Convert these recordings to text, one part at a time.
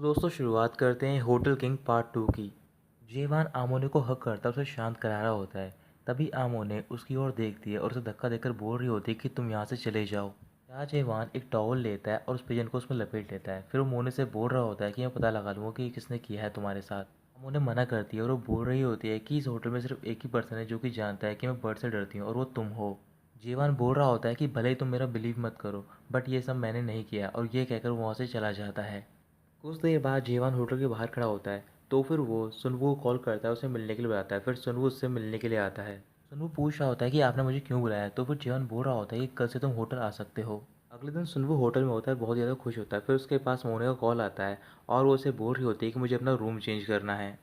तो दोस्तों शुरुआत करते हैं होटल किंग पार्ट 2 की। जेवान आमोने को हक करता है, उसे शांत करा रहा होता है। तभी आमोने उसकी ओर देखती है और उसे धक्का देकर बोल रही होती है कि तुम यहाँ से चले जाओ। यहाँ जेवान एक टॉवल लेता है और उस पिजन को उसमें लपेट लेता है। फिर वो मोने से बोल रहा होता है कि मैं पता लगा लूँगा कि ये किसने किया है तुम्हारे साथ। आमोने मना करती है और वो बोल रही होती है कि इस होटल में सिर्फ एक ही पर्सन है जो कि जानता है कि मैं बर्ड से डरती हूँ और वो तुम हो। जेवान बोल रहा होता है कि भले ही तुम मेरा बिलीव मत करो, बट ये सब मैंने नहीं किया, और ये कहकर वो वहाँ से चला जाता है। कुछ देर बाद जीवान होटल के बाहर खड़ा होता है। तो फिर वो सुनवू को कॉल करता है, उसे मिलने के लिए बुलाता है। फिर सुनवू उससे मिलने के लिए आता है। सुनवू पूछ रहा होता है कि आपने मुझे क्यों बुलाया है। तो फिर जीवन बोल रहा होता है कि कल से तुम होटल आ सकते हो। अगले दिन सुनवू होटल में होता है, बहुत ज़्यादा खुश होता है। फिर उसके पास मोने का कॉल आता है और वो उसे बोल रही होती है कि मुझे अपना रूम चेंज करना है।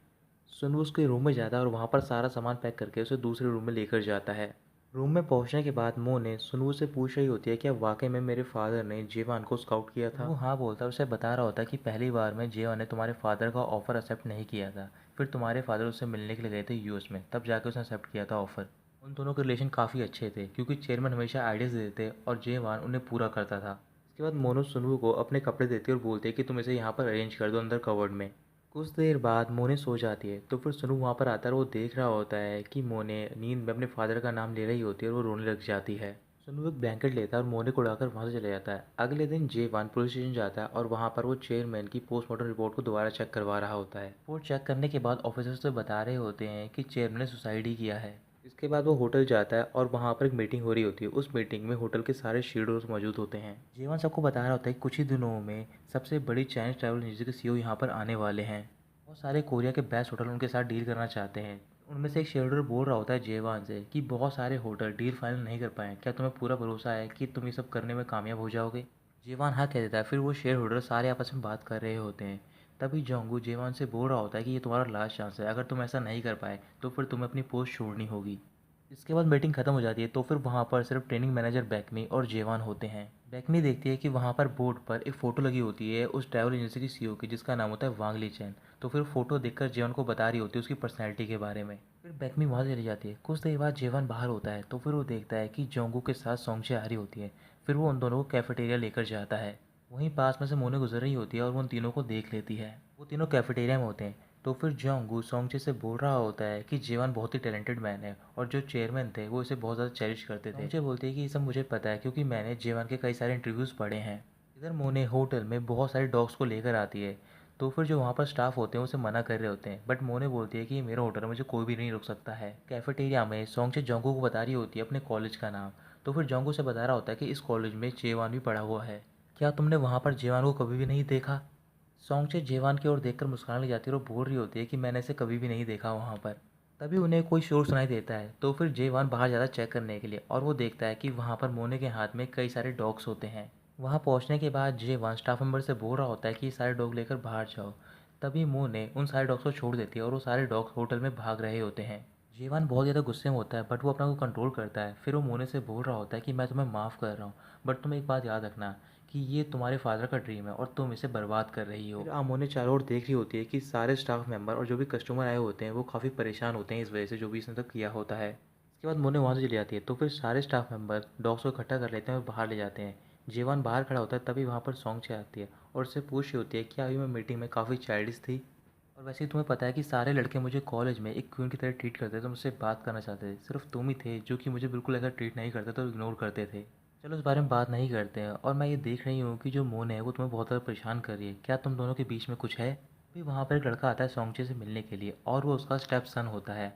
सुनवू उसके रूम में जाता है और वहाँ पर सारा सामान पैक करके उसे दूसरे रूम में लेकर जाता है। रूम में पहुंचने के बाद मोने सुनवू से पूछ रही होती है क्या वाकई में मेरे फादर ने जेवान को स्काउट किया था। वो हाँ बोलता है, उसे बता रहा होता है कि पहली बार में जेवान ने तुम्हारे फादर का ऑफ़र एक्सेप्ट नहीं किया था। फिर तुम्हारे फादर उससे मिलने के लिए गए थे यूएस में, तब जाकर उसने एक्सेप्ट किया था ऑफ़र। उन दोनों के रिलेशन काफ़ी अच्छे थे क्योंकि चेयरमैन हमेशा आइडियाज़ देते और जेवान उन्हें पूरा करता था। इसके बाद मोनो सुनवू को अपने कपड़े देती और बोलते कि तुम इसे यहाँ पर अरेंज कर दो अंदर कवर्ड में। कुछ देर बाद मोने सो जाती है। तो फिर सुनु वहाँ पर आता है और वो देख रहा होता है कि मोने नींद में अपने फादर का नाम ले रही होती है और वो रोने लग जाती है। सुनु एक ब्लैंकेट लेता है और मोने को उड़ाकर वहाँ से चले जाता है। अगले दिन जेवान पुलिस स्टेशन जाता है और वहाँ पर वो चेयरमैन की पोस्टमार्टम रिपोर्ट को दोबारा चेक करवा रहा होता है। रिपोर्ट चेक करने के बाद ऑफिसर्स तो बता रहे होते हैं कि चेयरमैन ने सुसाइड ही किया है। इसके बाद वो होटल जाता है और वहाँ पर एक मीटिंग हो रही होती है। उस मीटिंग में होटल के सारे शेयरहोल्डर्स मौजूद होते हैं। जेवान सबको बता रहा होता है कि कुछ ही दिनों में सबसे बड़ी चाइनीज ट्रैवल एजेंसी के सीईओ यहाँ पर आने वाले हैं। बहुत सारे कोरिया के बेस्ट होटल उनके साथ डील करना चाहते हैं। उनमें से एक शेयर होल्डर बोल रहा होता है जेवान से कि बहुत सारे होटल डील फाइनल नहीं कर पाए, क्या तुम्हें पूरा भरोसा है कि तुम ये सब करने में कामयाब हो जाओगे। जेवान हाँ कह देता है। फिर वो शेयर होल्डर सारे आपस में बात कर रहे होते हैं। तभी जोंगू जेवान से बोल रहा होता है कि ये तुम्हारा लास्ट चांस है, अगर तुम ऐसा नहीं कर पाए तो फिर तुम्हें अपनी पोस्ट छोड़नी होगी। इसके बाद मीटिंग खत्म हो जाती है। तो फिर वहाँ पर सिर्फ ट्रेनिंग मैनेजर बैकमी और जेवान होते हैं। बैकमी देखती है कि वहाँ पर बोर्ड पर एक फ़ोटो लगी होती है उस ट्रैवल एजेंसी की सीईओ की, जिसका नाम होता है वांगली चैन। तो फिर फ़ोटो देखकर जेवन को बता रही होती है उसकी पर्सनैलिटी के बारे में। फिर बैकमी वहाँ से चली जाती है। कुछ देर बाद जेवन बाहर होता है। तो फिर वो देखता है कि जोंगू के साथ सोंगचे आ रही होती है। फिर वो उन दोनों को कैफेटेरिया लेकर जाता है। वहीं पास में से मोने गुजर रही होती है और वो उन तीनों को देख लेती है। वो तीनों कैफेटेरिया में होते हैं। तो फिर जोंगू सोंगचे से बोल रहा होता है कि जेवन बहुत ही टैलेंटेड मैन है और जो चेयरमैन थे वो इसे बहुत ज़्यादा चेरिश करते थे। सोंगचे बोलते हैं कि ये सब मुझे पता है क्योंकि मैंने जेवन के कई सारे इंटरव्यूज़ पढ़े हैं। इधर मोने होटल में बहुत सारे डॉग्स को लेकर आती है। तो फिर जो वहाँ पर स्टाफ होते हैं उसे मना कर रहे होते हैं, बट मोने बोलती है कि ये मेरा होटल है, मुझे कोई भी नहीं रोक सकता है। कैफेटेरिया में सोंगचे जोंगू को बता रही होती है अपने कॉलेज का नाम। तो फिर जोंगू से बता रहा होता है कि इस कॉलेज में जेवान भी पढ़ा हुआ है। क्या तुमने वहाँ पर जेवान को कभी भी नहीं देखा। सोंगचे जेवान की ओर देखकर मुस्कुराने लग जाती है और बोल रही होती है कि मैंने इसे कभी भी नहीं देखा वहाँ पर। तभी उन्हें कोई शोर सुनाई देता है। तो फिर जेवान बाहर जाता है चेक करने के लिए और वो देखता है कि वहाँ पर मोने के हाथ में कई सारे डॉग्स होते हैं। वहाँ पहुँचने के बाद जेवान स्टाफ मेंबर से बोल रहा होता है कि ये सारे डॉग लेकर बाहर जाओ। तभी मोने उन सारे डॉग्स को छोड़ देती है और वो सारे डॉग्स होटल में भाग रहे होते हैं। जेवान बहुत ज़्यादा गुस्से में होता है, बट वो अपना को कंट्रोल करता है। फिर वो मोने से बोल रहा होता है कि मैं तुम्हें माफ़ कर रहा हूँ, बट तुम एक बात याद रखना कि ये तुम्हारे फादर का ड्रीम है और तुम इसे बर्बाद कर रही हो। फिर आमोने चारों ओर देख रही होती है कि सारे स्टाफ मेंबर और जो भी कस्टमर आए होते हैं वो काफ़ी परेशान होते हैं इस वजह से जो भी इसने तक किया होता है। इसके बाद मोने वहाँ से चली जाती है। तो फिर सारे स्टाफ मेंबर डॉग्स को इकट्ठा कर लेते हैं और बाहर ले जाते हैं। जीवान बाहर खड़ा होता है। तभी वहाँ पर सोंगचे आती है और उससे पूछ रही होती है क्या अभी मैं मीटिंग में काफ़ी चाइल्डिश थी। और वैसे ही तुम्हें पता है कि सारे लड़के मुझे कॉलेज में एक क्वीन की तरह ट्रीट करते थे, तो मुझसे बात करना चाहते थे। सिर्फ तुम ही थे जो कि मुझे बिल्कुल ऐसा ट्रीट नहीं करते तो इग्नोर करते थे। चलो इस बारे में बात नहीं करते हैं। और मैं ये देख रही हूँ कि जो मोन है वो तुम्हें बहुत ज़्यादा परेशान कर रही है, क्या तुम दोनों के बीच में कुछ है। फिर वहाँ पर एक लड़का आता है सोंगचे से मिलने के लिए और वो उसका स्टेप सन होता है।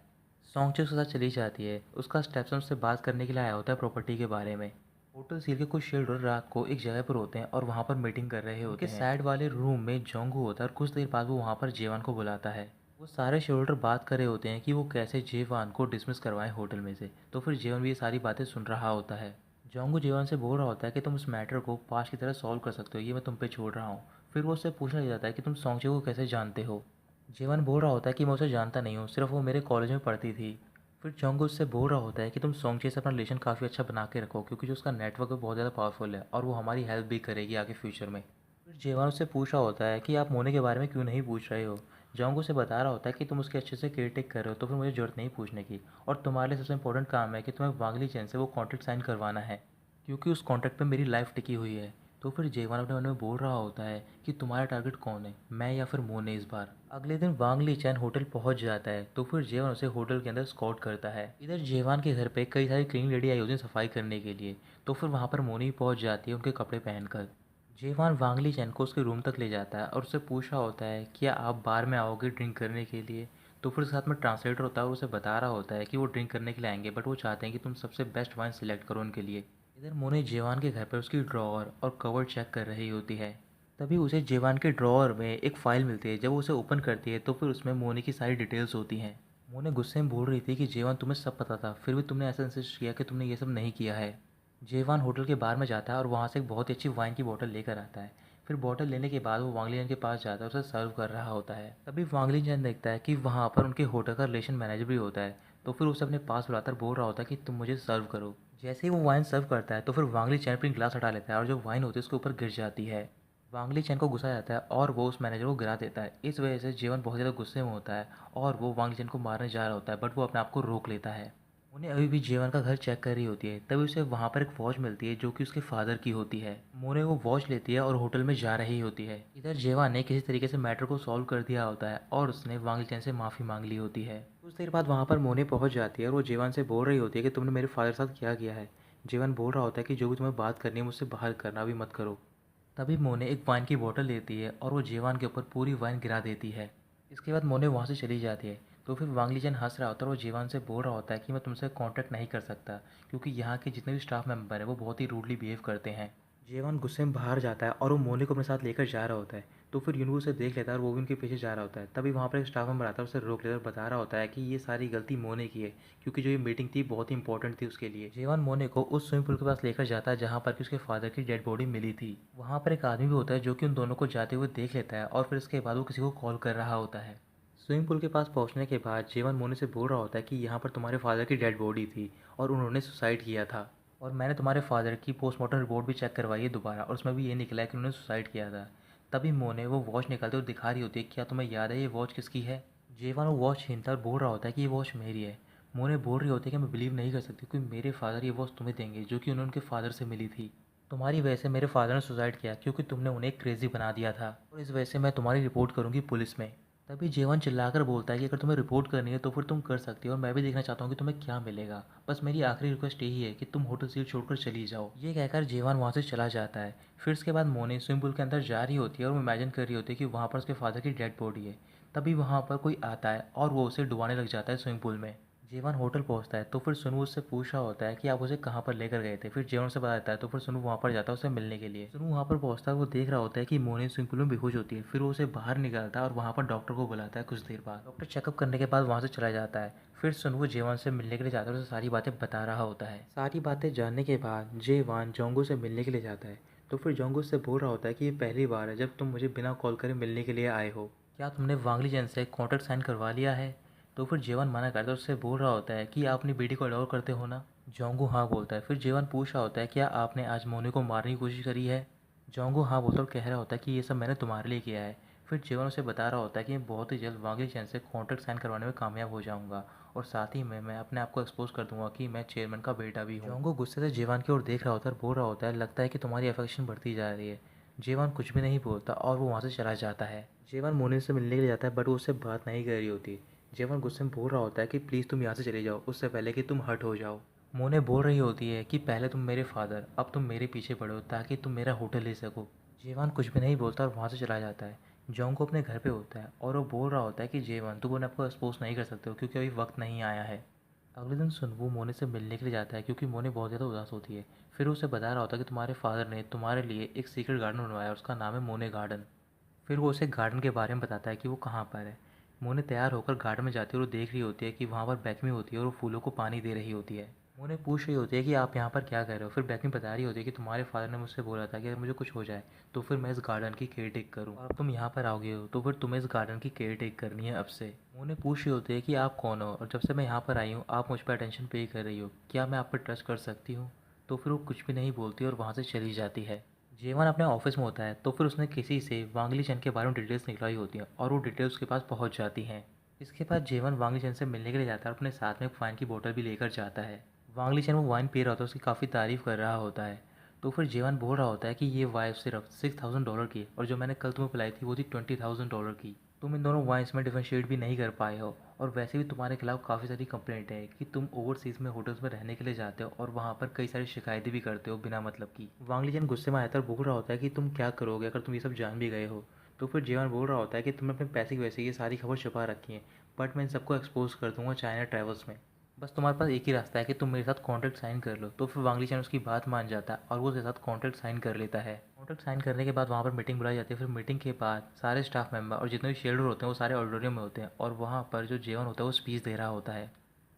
सोंगचे उसके साथ चली जाती है। उसका स्टेप सन उससे बात करने के लिए आया होता है प्रॉपर्टी के बारे में। होटल सील के कुछ शेल्डर रात को एक जगह पर होते हैं और वहाँ पर मीटिंग कर रहे होते हैं। साइड वाले रूम में जोंगू होता है और कुछ देर बाद वो वहाँ पर जेवान को बुलाता है। वो सारे शेल्डर बात कर रहे होते हैं कि वो कैसे जेवान को डिसमिस करवाएं होटल में से। तो फिर जेवान भी ये सारी बातें सुन रहा होता है। जोंगू जेवान से बोल रहा होता है कि तुम इस मैटर को पास्ट की तरह सॉल्व कर सकते हो, ये मैं तुम पे छोड़ रहा हूँ। फिर वो उससे पूछने लग जाता है कि तुम सोंगचे को कैसे जानते हो। जेवान बोल रहा होता है कि मैं उसे जानता नहीं हूँ, सिर्फ वो मेरे कॉलेज में पढ़ती थी। फिर जोंगू उससे बोल रहा होता है कि तुम सोंगचे से अपना रिलेशन काफ़ी अच्छा बना के रखो क्योंकि जो उसका नेटवर्क है बहुत ज़्यादा पावरफुल है और वो हमारी हेल्प भी करेगी आगे फ्यूचर में। फिर जेवान उससे पूछ रहा होता है कि आप मोने के बारे में क्यों नहीं पूछ रहे हो। जोंगू उसे बता रहा होता है कि तुम उसके अच्छे से केयर टेक कर रहे हो, तो फिर मुझे ज़रूरत नहीं पूछने की। और तुम्हारे लिए सबसे इंपॉर्टेंट काम है कि तुम्हें वांगली चैन से वो कॉन्ट्रैक्ट साइन करवाना है क्योंकि उस कॉन्ट्रैक्ट पे मेरी लाइफ टिकी हुई है। तो फिर जेवान अपने मन में बोल रहा होता है कि तुम्हारा टारगेट कौन है, मैं या फिर मोने इस बार। अगले दिन वांग ली चैन होटल पहुंच जाता है तो फिर जेवान उसे होटल के अंदर स्कॉट करता है। इधर जेवान के घर पे कई सारी क्लीन लेडी आई होती हैं सफाई करने के लिए, तो फिर वहाँ पर मोनी पहुँच जाती है उनके कपड़े पहनकर। जेवान वांग ली चैन को उसके रूम तक ले जाता है और उससे पूछ रहा होता है क्या आप बार में आओगे ड्रिंक करने के लिए। तो फिर उसके साथ में ट्रांसलेटर होता है और उसे बता रहा होता है कि वो ड्रिंक करने के लिए आएंगे, बट वो चाहते हैं कि तुम सबसे बेस्ट वाइन सिलेक्ट करो उनके लिए। इधर मोने जेवान के घर पर उसकी ड्रॉअर और कवर चेक कर रही होती है। तभी उसे जेवान के ड्रॉअर में एक फ़ाइल मिलती है। जब वो उसे ओपन करती है तो फिर उसमें मोने की सारी डिटेल्स होती हैं। मोने गुस्से में बोल रही थी कि जेवान तुम्हें सब पता था, फिर भी तुमने ऐसा इंसिस्ट किया कि तुमने ये सब नहीं किया है। जेवान होटल के बाहर में जाता है और वहाँ से एक बहुत ही अच्छी वाइन की बोतल लेकर आता है। फिर बोतल लेने के बाद वो वांगलियन के पास जाता है और उसे सर्व कर रहा होता है। तभी वांगलियन देखता है कि वहाँ पर उनके होटल का रिलेशन मैनेजर भी होता है, तो फिर उसे अपने पास बुलाकर बोल रहा होता है कि तुम मुझे सर्व करो। जैसे ही वो वाइन सर्व करता है तो फिर वांगली चैन अपनी ग्लास हटा लेता है और जो वाइन होती है उसके ऊपर गिर जाती है। वांगली चैन को गुस्सा आ जाता है और वो उस मैनेजर को गिरा देता है। इस वजह से जीवन बहुत ज़्यादा गुस्से में होता है और वो वांगली चैन को मारने जा रहा होता है, बट वो अपने आप को रोक लेता है। उन्हें अभी भी जीवन का घर चेक कर रही होती है, तभी उसे वहाँ पर एक वॉच मिलती है जो कि उसके फादर की होती है। मोने वो वॉच लेती है और होटल में जा रही होती है। इधर जेवान ने किसी तरीके से मैटर को सॉल्व कर दिया होता है और उसने वांगली चैन से माफ़ी मांग ली होती है। कुछ देर बाद वहाँ पर मोने पहुँच जाती है और वो जेवान से बोल रही होती है कि तुमने मेरे फादर के साथ क्या किया है। जीवन बोल रहा होता है कि जो भी तुम्हें बात करनी है मुझसे बाहर करना, अभी मत करो। तभी मोने एक वाइन की बोतल लेती है और वो जेवान के ऊपर पूरी वाइन गिरा देती है। इसके बाद मोने वहाँ से चली जाती है। तो फिर वांगलीचंद हंस रहा होता है और वो जेवान से बोल रहा होता है कि मैं तुमसे कांटेक्ट नहीं कर सकता क्योंकि यहाँ के जितने भी स्टाफ मेंबर हैं वो बहुत ही रूडली बिहेव करते हैं। जेवान गुस्से में बाहर जाता है और वो मोने को अपने साथ लेकर जा रहा होता है। तो फिर यूनू उसे देख लेता है और वो भी उनके पीछे जा रहा होता है। तभी वहाँ पर एक स्टाफ मेंबर आता है, उसे रोक लेता है और बता रहा होता है कि ये सारी गलती मोने की है क्योंकि जो ये मीटिंग थी बहुत ही इंपॉर्टेंट थी उसके लिए। जेवान मोने को उस स्विमिंग पूल के पास लेकर जाता है जहाँ पर कि उसके फादर की डेड बॉडी मिली थी। वहाँ पर एक आदमी भी होता है जो कि उन दोनों को जाते हुए देख लेता है और फिर इसके बाद वो किसी को कॉल कर रहा होता है। स्विमिंग पूल के पास पहुंचने के बाद जीवन मोने से बोल रहा होता है कि यहाँ पर तुम्हारे फादर की डेड बॉडी थी और उन्होंने सुसाइड किया था, और मैंने तुम्हारे फादर की पोस्टमार्टम रिपोर्ट भी चेक करवाई है दोबारा और उसमें भी ये निकला है कि उन्होंने सुसाइड किया था। तभी मोने वो वॉच निकालते हुए दिखा रही होती है, क्या तुम्हें याद है ये वॉच किसकी है। जेवान वो वॉच छीनता और बोल रहा होता है कि ये वॉच मेरी है। मोने बोल रही होती है कि मैं बिलीव नहीं कर सकती क्योंकि मेरे फादर ये वॉच तुम्हें देंगे जो कि उन्होंने उनके फादर से मिली थी। तुम्हारी वजह से मेरे फादर ने सुसाइड किया क्योंकि तुमने उन्हें क्रेजी बना दिया था और इस वजह से मैं तुम्हारी रिपोर्ट करूँगी पुलिस में। तभी जेवन चिल्लाकर बोलता है कि अगर तुम्हें रिपोर्ट करनी है तो फिर तुम कर सकती हो और मैं भी देखना चाहता हूँ कि तुम्हें क्या मिलेगा। बस मेरी आखिरी रिक्वेस्ट यही है कि तुम होटल सीट छोड़कर चली जाओ। ये कहकर जेवन वहाँ से चला जाता है। फिर उसके बाद मोनी स्विमिंग पूल के अंदर जा रही होती है और वो इमेजिन कर रही होती है कि वहाँ पर उसके फादर की डेड बॉडी है। तभी वहाँ पर कोई आता है और वो उसे डुबाने लग जाता है स्विमिंग पूल में। जेवन होटल पहुंचता है तो फिर सुनु उससे पूछ रहा होता है कि आप उसे कहाँ पर लेकर गए थे। फिर जेवन उसे बता देता है तो फिर सुनु वहाँ पर जाता है उसे मिलने के लिए। सुनु वहाँ पर पहुंचता है, वो देख रहा होता है कि मोनी स्विमिंग पूल में बेहोश होती है। फिर वो उसे बाहर निकालता है और वहाँ पर डॉक्टर को बुलाता है। कुछ देर बाद डॉक्टर चेकअप करने के बाद वहाँ से चला जाता है। फिर सुनु जेवन से मिलने के लिए जाता है और उसे सारी बातें बता रहा होता है। सारी बातें जानने के बाद जेवान जोंगो से मिलने के लिए जाता है। तो फिर जोंगो से बोल रहा होता है कि ये पहली बार है जब तुम मुझे बिना कॉल करे मिलने के लिए आए हो। क्या तुमने वांगली जैन से कॉन्ट्रैक्ट साइन करवा लिया है। तो फिर जेवन मना करता है, उससे बोल रहा होता है कि आप अपनी बेटी को अडॉर करते हो ना। जोंगू हाँ बोलता है। फिर जेवन पूछ रहा होता है क्या आपने आज मोनी को मारने की कोशिश करी है। जोंगू हाँ बोलता है और कह रहा होता है कि ये सब मैंने तुम्हारे लिए किया है। फिर जेवन उसे बता रहा होता है कि मैं बहुत ही जल्द वांगली चैन से कॉन्ट्रैक्ट साइन करवाने में कामयाब हो जाऊंगा और साथ ही में मैं अपने आप को एक्सपोज कर दूंगा कि मैं चेयरमैन का बेटा भी हूँ। जोंगू गुस्से से जेवन की ओर देख रहा होता है और बोल रहा होता है लगता है कि तुम्हारी अफेक्शन बढ़ती जा रही है। जेवन कुछ भी नहीं बोलता और वो वहाँ से चला जाता है। जेवन मोनी से मिलने के लिए जाता है बट वो उससे बात नहीं कर रही होती। जेवन गुस्से में बोल रहा होता है कि प्लीज़ तुम यहाँ से चले जाओ उससे पहले कि तुम हर्ट हो जाओ। मोने बोल रही होती है कि पहले तुम मेरे फादर, अब तुम मेरे पीछे पड़ो ताकि तुम मेरा होटल ले सको। जेवन कुछ भी नहीं बोलता और वहाँ से चला जाता है। जोंग को अपने घर पे होता है और वो बोल रहा होता है कि जेवन तुम अपने आपको एक्सपोज नहीं कर सकते हो क्योंकि अभी वक्त नहीं आया है। अगले दिन सुनवू मोने से मिलने के लिए जाता है क्योंकि मोने बहुत ज़्यादा उदास होती है। फिर उसे बता रहा होता है कि तुम्हारे फादर ने तुम्हारे लिए एक सीक्रेट गार्डन बनवाया है, उसका नाम है मोने गार्डन। फिर वो उसे गार्डन के बारे में बताता है कि वो कहाँ पर है। मोने तैयार होकर गार्डन में जाती है और वो देख रही होती है कि वहाँ पर बेकमी होती है और वो फूलों को पानी दे रही होती है। मोने पूछ रही होती है कि आप यहाँ पर क्या कर रहे हो। फिर बेकमी बता रही होती है कि तुम्हारे फादर ने मुझसे बोला था कि अगर मुझे कुछ हो जाए तो फिर मैं इस गार्डन की केयर टेक करूँ, और अब तुम यहाँ पर आओगे हो तो फिर तुम्हें इस गार्डन की केयर टेक करनी है अब से। मोने पूछ रही होती है कि आप कौन हो और जब से मैं यहाँ पर आई हूँ आप मुझ पर अटेंशन पे कर रही हो, क्या मैं आप पर ट्रस्ट कर सकती हूँ। तो फिर वो कुछ भी नहीं बोलती और वहाँ से चली जाती है। जेवन अपने ऑफिस में होता है तो फिर उसने किसी से वांगली चंद के बारे में डिटेल्स निकलवाई होती हैं और वो डिटेल्स उसके पास पहुंच जाती हैं। इसके बाद जेवन वांगली चंद से मिलने के लिए जाता है और अपने साथ में एक वाइन की बोतल भी लेकर जाता है। वांगली चंद वो वाइन पी रहा होता है, उसकी काफ़ी तारीफ़ कर रहा होता है। तो फिर जेवान बोल रहा होता है कि ये वाइफ सिर्फ $6000 की है और जो मैंने कल तुम्हें पिलाई थी वो थी $20,000 की। तुम इन दोनों वाइन्स में डिफरेंशिएट भी नहीं कर पाए हो और वैसे भी तुम्हारे खिलाफ काफ़ी सारी कंप्लेंट है कि तुम ओवरसीज़ में होटल्स में रहने के लिए जाते हो और वहाँ पर कई सारी शिकायतें भी करते हो बिना मतलब की। वांग लीजियन गुस्से में आता है और बोल रहा होता है कि तुम क्या करोगे अगर तुम ये सब जान भी गए हो। तो फिर जेवान बोल रहा होता है कि तुमने अपने पैसे की वजह से ये सारी खबर छुपा रखी है, बट मैं इन सबको एक्सपोज कर दूंगा चाइना ट्रैवल्स में। बस तुम्हारे पास एक ही रास्ता है कि तुम मेरे साथ कॉन्ट्रैक्ट साइन कर लो। तो फिर वांग लीजियन उसकी बात मान जाता है और वो उसके साथ कॉन्ट्रैक्ट साइन कर लेता है। कॉन्ट्रैक्ट साइन करने के बाद वहाँ पर मीटिंग बुलाई जाती है। फिर मीटिंग के बाद सारे स्टाफ मेंबर और जितने भी शेयर होल्डर होते हैं वो सारे ऑडिटोरियम में होते हैं और वहाँ पर जो जेवन होता है वो स्पीच दे रहा होता है।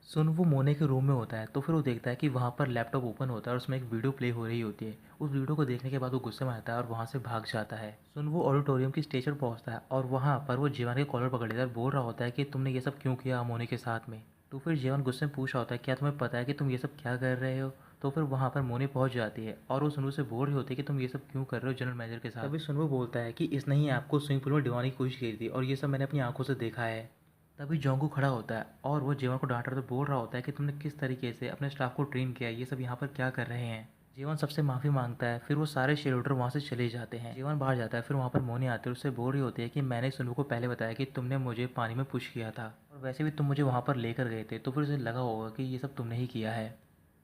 सुन वो मोने के रूम में होता है तो फिर वो देखता है कि वहाँ पर लैपटॉप ओपन होता है और उसमें एक वीडियो प्ले हो रही होती है। उस वीडियो को देखने के बाद वो गुस्से में आता है और वहाँ से भाग जाता है। सुन वो ऑडिटोरियम की स्टेज पर पहुँचता है और वहाँ पर वो जीवन के कॉलर पकड़ लेता है और बोल रहा होता है कि तुमने ये सब क्यों किया मोने के साथ में। तो फिर जीवन गुस्से में पूछ रहा होता है क्या तुम्हें पता है कि तुम ये सब क्या कर रहे हो। तो फिर वहाँ पर मोनी पहुँच जाती है और वो सुनू से बोल रही होती है कि तुम ये सब क्यों कर रहे हो जनरल मैनेजर के साथ। तभी सुनू बोलता है कि इसने ही आपको स्विमिंग पूल में डुबाने की कोशिश की थी और ये सब मैंने अपनी आंखों से देखा है। तभी जोंगू खड़ा होता है और वो जीवन को डांट रहा तो बोल रहा होता है कि तुमने किस तरीके से अपने स्टाफ को ट्रेन किया है, ये सब यहाँ पर क्या कर रहे हैं। जीवन सबसे माफ़ी मांगता है। फिर वो सारे शेयर होल्डर वहाँ से चले जाते हैं। जीवन बाहर जाता है। फिर वहाँ पर मोनी आती है और उससे बोल रही होती है कि मैंने सुनू को पहले बताया कि तुमने मुझे पानी में पुश किया था और वैसे भी तुम मुझे वहाँ पर लेकर गए थे, तो फिर उसे लगा होगा कि ये सब तुमने ही किया है।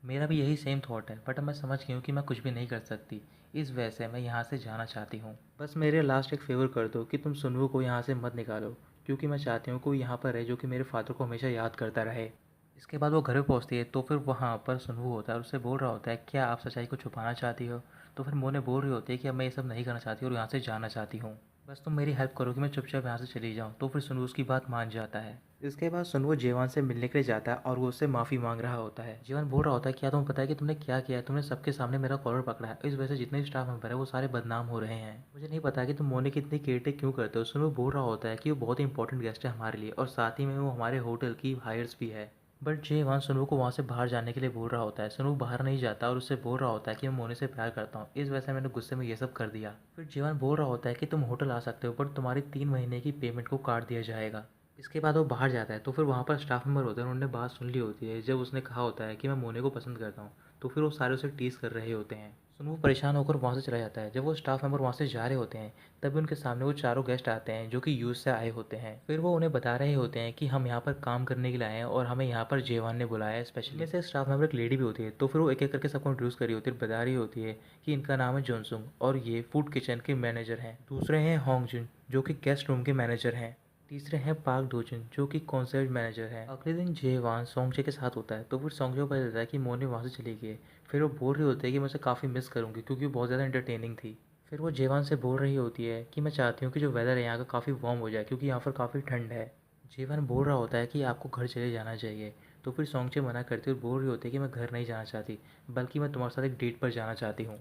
मेरा भी यही सेम थॉट है, बट अब मैं समझ गई हूँ कि मैं कुछ भी नहीं कर सकती। इस वजह से मैं यहाँ से जाना चाहती हूँ। बस मेरे लास्ट एक फ़ेवर कर दो कि तुम सुनवू को यहाँ से मत निकालो, क्योंकि मैं चाहती हूँ कोई यहाँ पर रहे जो कि मेरे फादर को हमेशा याद करता रहे। इसके बाद वो घर पे पहुँचती है तो फिर वहाँ पर सुनवू होता है और उससे बोल रहा होता है क्या आप सच्चाई को छुपाना चाहती हो। तो फिर मोने बोल रही होती है कि अब मैं ये सब नहीं करना चाहती और यहाँ से जाना चाहती हूँ। बस तुम मेरी हेल्प करो कि मैं चुपचाप यहाँ से चली जाऊँ। तो फिर सुनवू उसकी बात मान जाता है। इसके बाद सुनवू जेवान से मिलने के लिए जाता है और वो उससे माफ़ी मांग रहा होता है। जेवान बोल रहा होता है क्या तुम्हें पता है कि तुमने क्या किया है, तुमने सबके सामने मेरा कॉलर पकड़ा है, इस वजह से जितने भी स्टाफ मेंबर है वो सारे बदनाम हो रहे हैं। मुझे नहीं पता कि तुम मोने की इतनी केयरटेक क्यों करते हो। सुनवू बोल रहा होता है कि वो बहुत ही इंपॉर्टेंट गेस्ट है हमारे लिए और साथ ही में वो हमारे होटल की हायर्स भी है। बट जेवान सुनवू को वहाँ से बाहर जाने के लिए बोल रहा होता है। सुनवू बाहर नहीं जाता और उससे बोल रहा होता है कि मैं मोने से प्यार करता हूँ, इस वजह से मैंने गुस्से में ये सब कर दिया। फिर जेवान बोल रहा होता है कि तुम होटल आ सकते हो बट तुम्हारी 3 महीने की पेमेंट को काट दिया जाएगा। इसके बाद वो बाहर जाता है तो फिर वहाँ पर स्टाफ मेंबर होते हैं, उन्होंने बात सुन ली होती है। जब उसने कहा होता है कि मैं मोने को पसंद करता हूँ, तो फिर वो सारे उसे टीज़ कर रहे होते हैं। सुनो परेशान होकर वहाँ से चला जाता है। जब वो स्टाफ मेंबर वहाँ से जा रहे होते हैं तभी उनके सामने वो चारों गेस्ट आते हैं जो कि यूएस से आए होते हैं। फिर वो उन्हें बता रहे होते हैं कि हम यहाँ पर काम करने के लिए आए हैं और हमें यहाँ पर जेवान ने बुलाया है स्पेशली। में से स्टाफ मेंबर एक लेडी भी होती है तो फिर वो एक एक करके सबको इंट्रोड्यूस करी होती है, बता रही होती है कि इनका नाम है जोनसुंग और ये फूड किचन के मैनेजर हैं। दूसरे हैं होंगजुन जो कि गेस्ट रूम के मैनेजर हैं। तीसरे हैं पार्क डोजन जो कि कॉन्सर्ट मैनेजर हैं। अगले दिन जेवान सोंगजे के साथ होता है तो फिर सोंगजे को पता चलता है कि मोने वहाँ से चली गई है। फिर वो बोल रही होती है कि मैं उसे काफ़ी मिस करूँगी क्योंकि वो बहुत ज़्यादा एंटरटेनिंग थी। फिर वो जेवान से बोल रही होती है कि मैं चाहती हूँ कि जो वेदर है यहाँ का काफ़ी वार्म हो जाए क्योंकि यहाँ पर काफ़ी ठंड है। जेवान बोल रहा होता है कि आपको घर चले जाना चाहिए। तो फिर सोंगचे मना करती है और बोल रही होती है कि मैं घर नहीं जाना चाहती, बल्कि मैं तुम्हारे साथ एक डेट पर जाना चाहती हूँ।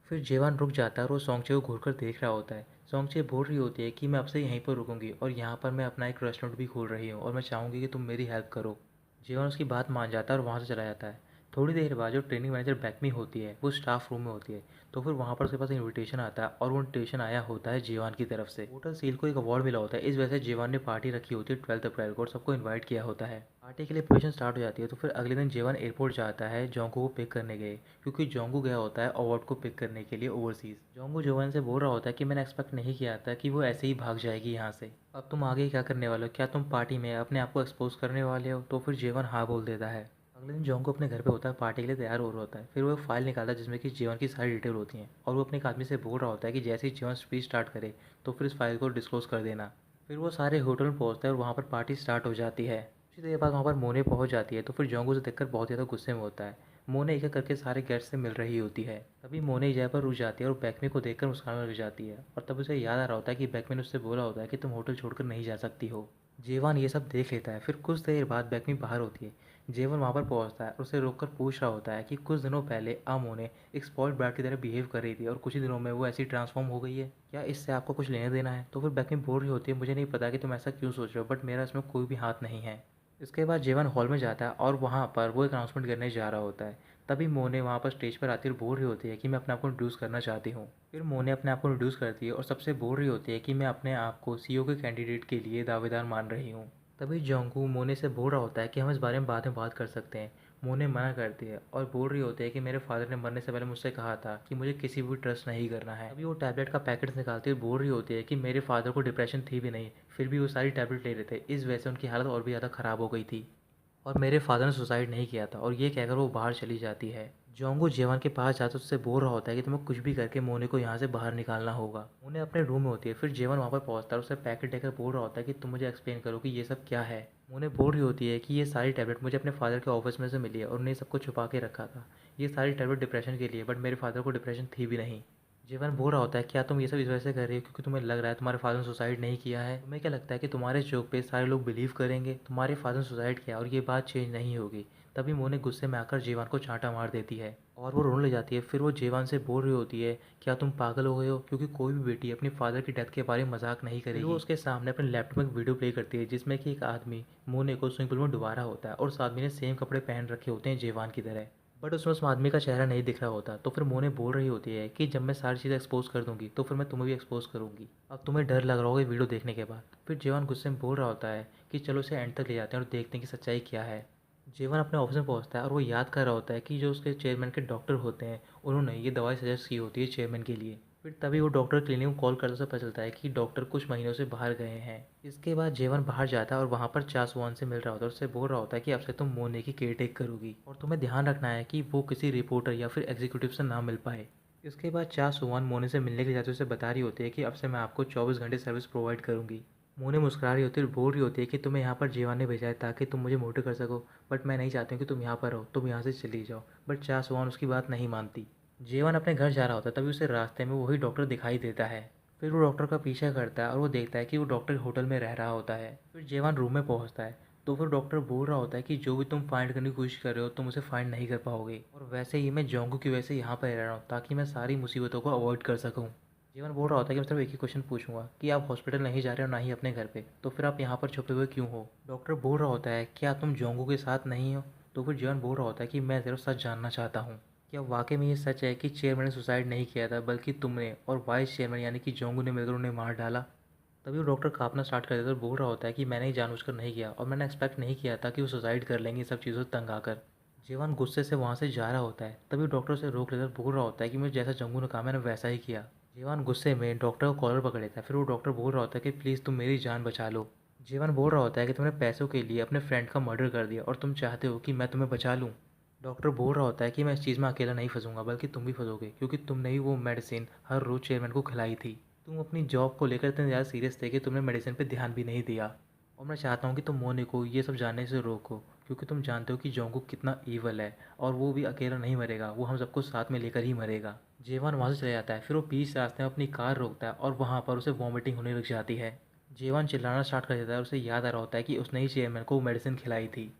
फिर जेवान रुक जाता है और वो सोंगचे को घूर कर देख रहा होता है। सोंगचे बोल रही होती है कि मैं अब से यहीं पर रुकूंगी और यहाँ पर मैं अपना एक रेस्टोरेंट भी खोल रही हूँ और मैं चाहूँगी कि तुम मेरी हेल्प करो। जेवान उसकी बात मान जाता है और वहाँ से चला जाता है। थोड़ी देर बाद जो ट्रेनिंग मैनेजर बैकमी होती है वो स्टाफ रूम में होती है। तो फिर वहाँ पर उसके पास इनविटेशन आता है और वो इनविटेशन आया होता है जेवान की तरफ से। होटल सील को एक अवार्ड मिला होता है, इस वजह से जेवान ने पार्टी रखी होती है 12 अप्रैल को और सबको इन्वाइट किया होता है। पार्टी के लिए प्रिपरेशन स्टार्ट हो जाती है। तो फिर अगले दिन जेवान एयरपोर्ट जाता है जोंगू को पिक करने गए, क्योंकि जोंगू गया होता है अवार्ड को पिक करने के लिए ओवरसीज़। जोंगू जेवान से बोल रहा होता है कि मैंने एक्सपेक्ट नहीं किया था कि वो ऐसे ही भाग जाएगी यहाँ से। अब तुम आगे क्या करने वाले हो, क्या तुम पार्टी में अपने आप को एक्सपोज करने वाले हो। तो फिर जेवान हाँ बोल देता है। अगले दिन जोंगू अपने घर पे होता है, पार्टी के लिए तैयार हो रहा होता है। फिर वो एक फाइल निकालता है जिसमें कि जीवन की सारी डिटेल होती हैं और वो अपने एक आदमी से बोल रहा होता है कि जैसे ही जीवन स्पीच स्टार्ट करे तो फिर इस फाइल को डिस्क्लोज कर देना। फिर वो सारे होटल में पहुँचता है और वहाँ पर पार्टी स्टार्ट हो जाती है। कुछ देर बाद वहाँ पर मोने पहुँच जाती है तो फिर जोंगू से देखकर बहुत ज़्यादा गुस्से में होता है। मोने एक एक करके सारे गेस्ट से मिल रही होती है। तभी मोने जय पर रुक जाती है और बैकमे को देखकर मुस्कुराने लग जाती है और तब उसे याद आ रहा होता है कि बैकमे ने उससे बोला होता है कि तुम होटल छोड़कर नहीं जा सकती हो। जेवान ये सब देख लेता है। फिर कुछ देर बाद बैकमी बाहर होती है। जेवन वहाँ पर पहुँचता है और उसे रोककर पूछ रहा होता है कि कुछ दिनों पहले आमोने एक स्पॉइल्ड ब्राट की तरह बिहेव कर रही थी और कुछ ही दिनों में वो ऐसी ट्रांसफॉर्म हो गई है, क्या इससे आपको कुछ लेना देना है। तो फिर बैकमी बोल रही होती है मुझे नहीं पता कि तुम ऐसा क्यों सोच रहे हो, बट मेरा इसमें कोई भी हाथ नहीं है। इसके बाद जेवन हॉल में जाता है और वहाँ पर वो एक अनाउंसमेंट करने जा रहा होता है। तभी मोने वहाँ पर स्टेज पर आती और बोल रही होती है कि मैं अपने आप को इंट्रोड्यूस करना चाहती हूँ। फिर मोने अपने आप को इंट्रोड्यूस करती है और सबसे बोल रही होती है कि मैं अपने आप को सीईओ के कैंडिडेट के लिए दावेदार मान रही हूँ। तभी जोंगू मोने से बोल रहा होता है कि हम इस बारे में बाद में बात कर सकते हैं। मोने मना करती है और बोल रही होती है कि मेरे फादर ने मरने से पहले मुझसे कहा था कि मुझे किसी भी ट्रस्ट नहीं करना है। अभी वो टैबलेट का पैकेट निकालती है और बोल रही होती है कि मेरे फादर को डिप्रेशन थी भी नहीं, फिर भी वो सारी टैबलेट ले रहे थे, इस वजह से उनकी हालत और भी ज़्यादा ख़राब हो गई थी और मेरे फादर ने सुसाइड नहीं किया था। और ये कहकर वो बाहर चली जाती है। जोंगू जेवान के पास जाकर उससे बोल रहा होता है कि तुम्हें कुछ भी करके मोने को यहाँ से बाहर निकालना होगा। मोने अपने रूम में होती है, फिर जेवान वहाँ पर पहुँचता है और उसे पैकेट देकर बोल रहा होता है कि तुम मुझे एक्सप्लेन करो कि ये सब क्या है। मोने बोल रही होती है कि ये सारी टैबलेट मुझे अपने फादर के ऑफिस में से मिली है और उन्हें सबको छुपा के रखा था। ये सारी टैबलेट डिप्रेशन के लिए, बट मेरे फादर को डिप्रेशन थी भी नहीं। जीवन बोल रहा होता है क्या तुम ये सब इस वजह से कर रही हो क्योंकि तुम्हें लग रहा है तुम्हारे फादर ने सुसाइड नहीं किया है? तुम्हें क्या लगता है कि तुम्हारे जोक पे सारे लोग बिलीव करेंगे? तुम्हारे फादर ने सुसाइड किया और ये बात चेंज नहीं होगी। तभी मोने गुस्से में आकर जीवान को चांटा मार देती है और वो रोने लग जाती है। फिर वो जीवान से बोल रही होती है क्या तुम पागल हो गए हो, क्योंकि कोई भी बेटी अपनी फादर की डेथ के बारे में मजाक नहीं करेगी। वो उसके सामने अपने लैपटॉप में एक वीडियो प्ले करती है जिसमें कि एक आदमी मोने को स्विमिंग पूल में डुबा रहा होता है और उस आदमी ने सेम कपड़े पहन रखे होते हैं जीवान की तरह, बट उसमें उस आदमी का चेहरा नहीं दिख रहा होता। तो फिर मोने बोल रही होती है कि जब मैं सारी चीज़ें एक्सपोज कर दूंगी तो फिर मैं तुम्हें भी एक्सपोज करूंगी। अब तुम्हें डर लग रहा होगा वीडियो देखने के बाद। फिर जीवन गुस्से में बोल रहा होता है कि चलो इसे एंड तक ले जाते हैं और देखते हैं कि सच्चाई क्या है। जीवन अपने ऑफिस में पहुंचता है और वो याद कर रहा होता है कि जो उसके चेयरमैन के डॉक्टर होते हैं उन्होंने ये दवाई सजेस्ट की होती है चेयरमैन के लिए। फिर तभी वो डॉक्टर क्लिनिक को कॉल करते से पता चलता है कि डॉक्टर कुछ महीनों से बाहर गए हैं। इसके बाद जीवन बाहर जाता है और वहाँ पर चासवान से मिल रहा होता है। उससे बोल रहा होता है कि अब से तुम मोने की केयर टेक करोगी और तुम्हें ध्यान रखना है कि वो किसी रिपोर्टर या फिर एग्जीक्यूटिव से ना मिल पाए। इसके बाद चासवान मोने से मिलने के लिए जाते उसे बता रही होती है कि अब से मैं आपको 24 घंटे सर्विस प्रोवाइड करूँगी। मोने मुस्कुरा रही होती है और बोल रही होती है कि तुम्हें यहाँ पर जीवन ने भेजा है ताकि तुम मुझे मोटिव कर सको, बट मैं नहीं चाहती हूँ कि तुम यहाँ पर रहो, तुम यहाँ से चली जाओ। बट चासवान उसकी बात नहीं मानती। जीवन अपने घर जा रहा होता है तभी उसे रास्ते में वही डॉक्टर दिखाई देता है। फिर वो डॉक्टर का पीछा करता है और वो देखता है कि वो डॉक्टर होटल में रह रहा होता है। फिर जीवन रूम में पहुंचता है तो फिर डॉक्टर बोल रहा होता है कि जो भी तुम फाइंड करने की कोशिश कर रहे हो तुम उसे फाइंड नहीं कर पाओगे, और वैसे ही मैं जोंगू की वजह से यहाँ पर रह रहा हूँ ताकि मैं सारी मुसीबतों को अवॉइड कर सकूँ। जीवन बोल रहा होता है कि मैं सिर्फ एक ही क्वेश्चन पूछूंगा कि आप हॉस्पिटल नहीं जा रहे हो ना ही अपने घर पे, तो फिर आप यहाँ पर छुपे हुए क्यों हो? डॉक्टर बोल रहा होता है क्या तुम जोंगू के साथ नहीं हो? तो फिर जीवन बोल रहा होता है कि मैं सिर्फ सच जानना चाहता हूँ, क्या वाकई में ये सच है कि चेयरमैन ने सुसाइड नहीं किया था बल्कि तुमने और वाइस चेयरमैन यानी कि जोंगू ने मिलकर उन्हें मार डाला? तभी वो डॉक्टर कांपना स्टार्ट कर देता है और बोल रहा होता है कि मैंने ही जानबूझकर नहीं किया और मैंने एक्सपेक्ट नहीं किया था कि वो सुसाइड कर लेंगे सब चीज़ों से तंग आकर। जीवन गुस्से से वहाँ से जा रहा होता है तभी डॉक्टर उसे रोक लेकर बोल रहा होता है कि मुझे जैसा जंगू ने कहा मैंने वैसा ही किया। जीवन गुस्से में डॉक्टर को कॉलर पकड़ लेता है। फिर वो डॉक्टर बोल रहा होता है कि प्लीज़ तुम मेरी जान बचा लो। जीवन बोल रहा होता है कि तुमने पैसों के लिए अपने फ्रेंड का मर्डर कर दिया और तुम चाहते हो कि मैं तुम्हें बचा लूँ। डॉक्टर बोल रहा होता है कि मैं इस चीज़ में अकेला नहीं फंसूंगा बल्कि तुम भी फंसोगे क्योंकि तुमने ही वो मेडिसिन हर रोज़ चेयरमैन को खिलाई थी। तुम अपनी जॉब को लेकर इतने ज़्यादा सीरियस थे कि तुमने मेडिसिन पे ध्यान भी नहीं दिया। और मैं चाहता हूँ कि तुम मोने को ये सब जानने से रोको क्योंकि तुम जानते हो कि जोंगू कितना ईवल है और वो भी अकेला नहीं मरेगा, वो हम सबको साथ में लेकर ही मरेगा। जेवान वहाँ से चले जाता है। फिर वो बीच रास्ते में अपनी कार रोकता है और वहाँ पर उसे वॉमिटिंग होने लग जाती है। जेवान चिल्लाना स्टार्ट कर देता है और उसे याद आ रहा होता है कि उसने ही चेयरमैन को मेडिसिन खिलाई थी।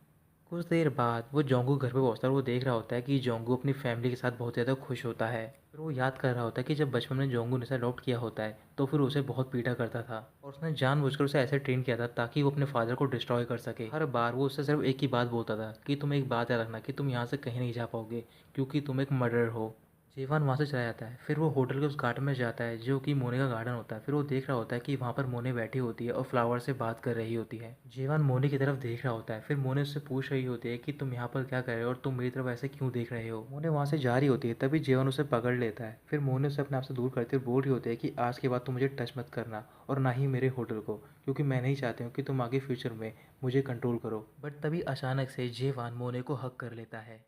कुछ देर बाद वो जोंगू घर पे पहुंचता है और वो देख रहा होता है कि जोंगू अपनी फैमिली के साथ बहुत ज़्यादा खुश होता है। फिर वो याद कर रहा होता है कि जब बचपन में जोंगू ने उसे अडॉप्ट किया होता है तो फिर उसे बहुत पीटा करता था और उसने जानबूझकर उसे ऐसे ट्रेन किया था ताकि वो अपने फादर को डिस्ट्रॉय कर सके। हर बार वो उससे सिर्फ एक ही बात बोलता था कि तुम एक बात याद रखना कि तुम यहाँ से कहीं नहीं जा पाओगे क्योंकि तुम एक मर्डरर हो। जेवान वहाँ से चला जाता है। फिर वो होटल के उस गार्डन में जाता है जो कि मोने का गार्डन होता है। फिर वो देख रहा होता है कि वहाँ पर मोने बैठी होती है और फ्लावर से बात कर रही होती है। जेवान मोने की तरफ देख रहा होता है। फिर मोने उससे पूछ रही होती है कि तुम यहाँ पर क्या कर रहे हो और तुम मेरी तरफ ऐसे क्यों देख रहे हो? मोने वहाँ से जा रही होती है तभी जेवान उसे पकड़ लेता है। फिर मोने उसे अपने आप से दूर करते हुए बोल रही होती है कि आज के बाद तुम मुझे टच मत करना और ना ही मेरे होटल को, क्योंकि मैं नहीं चाहती हूँ कि तुम आगे फ्यूचर में मुझे कंट्रोल करो। बट तभी अचानक से जेवान मोने को हक कर लेता है।